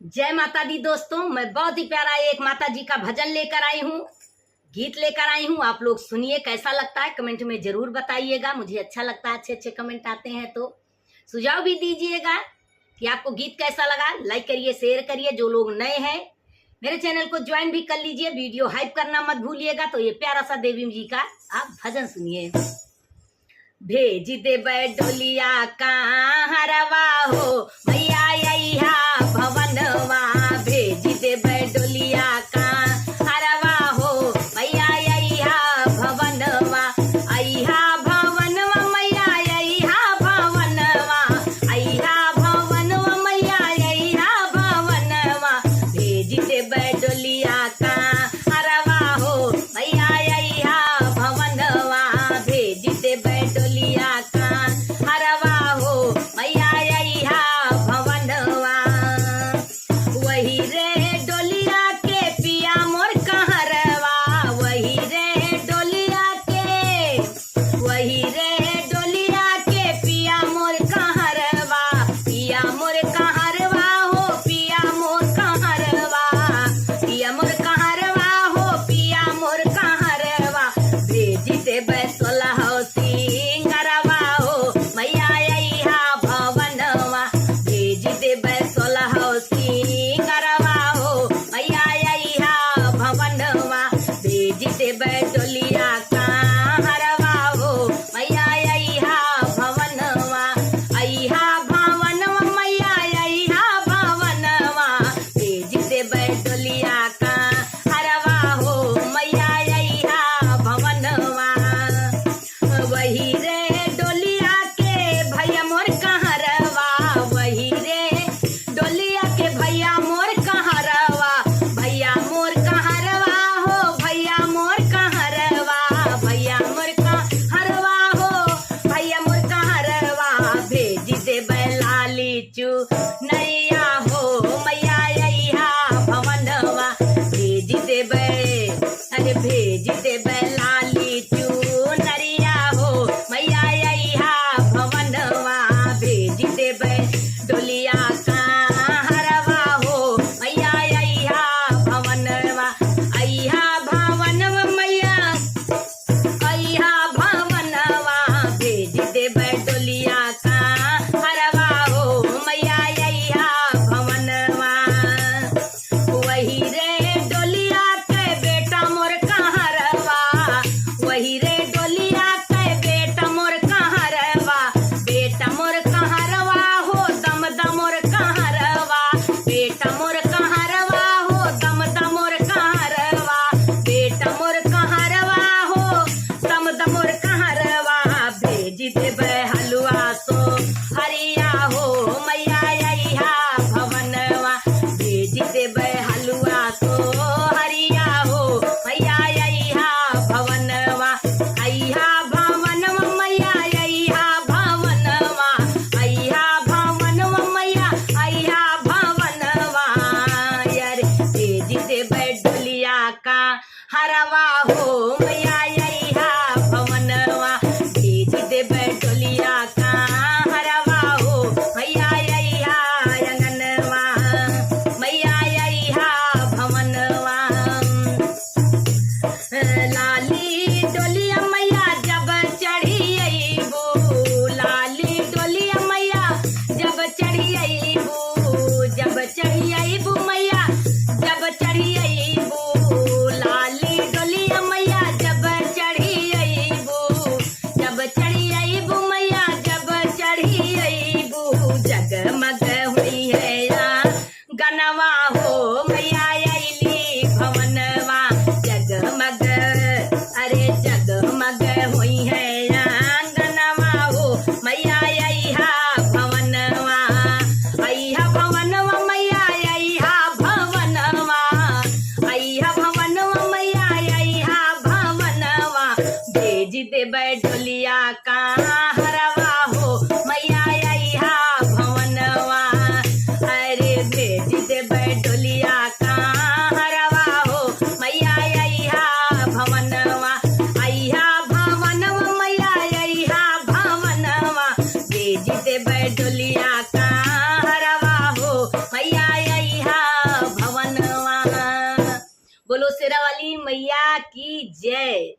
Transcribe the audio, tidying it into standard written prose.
जय माता दी दोस्तों, मैं बहुत ही प्यारा एक माता जी का भजन लेकर आई हूँ, गीत लेकर आई हूँ। आप लोग सुनिए, कैसा लगता है कमेंट में जरूर बताइएगा। मुझे अच्छा लगता है, अच्छे अच्छे कमेंट आते हैं तो सुझाव भी दीजिएगा कि आपको गीत कैसा लगा। लाइक करिए, शेयर करिए। जो लोग नए हैं मेरे चैनल को ज्वाइन भी कर लीजिए। वीडियो हाइप करना मत भूलिएगा। तो ये प्यारा सा देवी जी का आप भजन सुनिए। भेज दे डोलिया कहाँ रवा हो मैया अइहा भवनवा, भेज दे डोलिया कहाँ रवा हो मैया अइहा भवनवा, अइहा भवनवा मैया अइहा भवनवा, अइहा भवनवा मैया अइहा भवनवा, भेज दे डोलिया कहाँ रवा हो मैया अइहा भवनवा, भेज दे डोलिया कहाँ हरवा हो मैया अइहा भवनवा। वही रे डोलिया के पिया मोर कहरवा, वही रे डोलिया के, वही रे डोलिया के पिया मोर कहरवा, पिया मोर कहरवा हो पिया मोर कहरवा, पिया मोर कहरवा हो पिया मोर कहरवा, भेज दे सोलह सिंगरवा हो मैया अइहा भवनवा, भेज दे सोलह सिंगरवा हो मैया अइहा भवनवा, भेज दे डोलिया कहाँ हरवा हो मैया अइहा भवनवा, अइहा भवनवा मैया अइहा भवनवा, भेज दे डोलिया कहाँ हरवा हो मैया अइहा भवनवा। वही रे डोलिया के भैया मोर कहरवा, वही रे डोलिया के भैया मोर कहरवा, भैया मोर कहरवा हो भैया मोर कहरवा, भैया मोर कहरवा हो भैया मोर कहरवा, भेज दे लाली चू नैया हो मैया अइहा भवनवा, भेज दे अरे भेज दे लाली चू नरिया हो मैया अइहा भवनवा, भेज दे डोलिया कहाँ हरवा हो मैया अइहा भवनवा, अइहा भवनवा मैया अइहा भवनवा, भेज दे डोलिया कहाँ हरवा हो मैया अइहा भवनवा। वही रे डोलिया के बेटा मोर कहरवा, वही रे डोलिया के बेटा मोर कहरवा, बेटा मोर कहरवा हो दम दम मोर कहरवा, बेटा मोर कहरवा हो दम दम मोर कहरवा, बेटा मोर कहरवा हो दम दम मोर कहरवा, भेज दे हलवा सो हरिया हो मैया अइहा भवनवा, भेज दे हलवा सो हरिया हो मैया अइहा भवनवा, अइहा भवनवा मैया अइहा भवनवा, अइहा भवनवा मैया अइहा भवनवा, यार भेज दे डोलिया का हरवा हो मैया अइहा भवनवा, भेज दे डोलिया का हरवा हो मैया अइहा अंगनवा, मैया अइहा भवनवा। लाली डोलिया मैया जब चढ़ी अइबू, लाली डोलिया मैया जब चढ़ी अइबू, जब चढ़ी अइबू मैया जब चढ़ी अइबू, लाली डोलिया मैया जब चढ़ी अइबू, जब चढ़ी अइबू मैया जब चढ़ी अइबू, जगमग हुई है या गनवा हो मैया अइली भवनवा, जगमग अरे जगमग हुई है या गनवा हो मैया अइहा भवनवा, अइहा भवनवा मैया अइहा भवनवा, अइहा भवनवा मैया अइहा भवनवा, भेज दे डोलिया कहाँ हरवा हो मैया अइहा भवनवा, अरे भेज दे डोलिया कहाँ हरवा हो मैया अइहा भवनवा, अइहा भवनवा मैया अइहा भवनवा, भेज दे डोलिया कहाँ हरवा हो मैया अइहा बोलो शेरा वाली मैया की जय।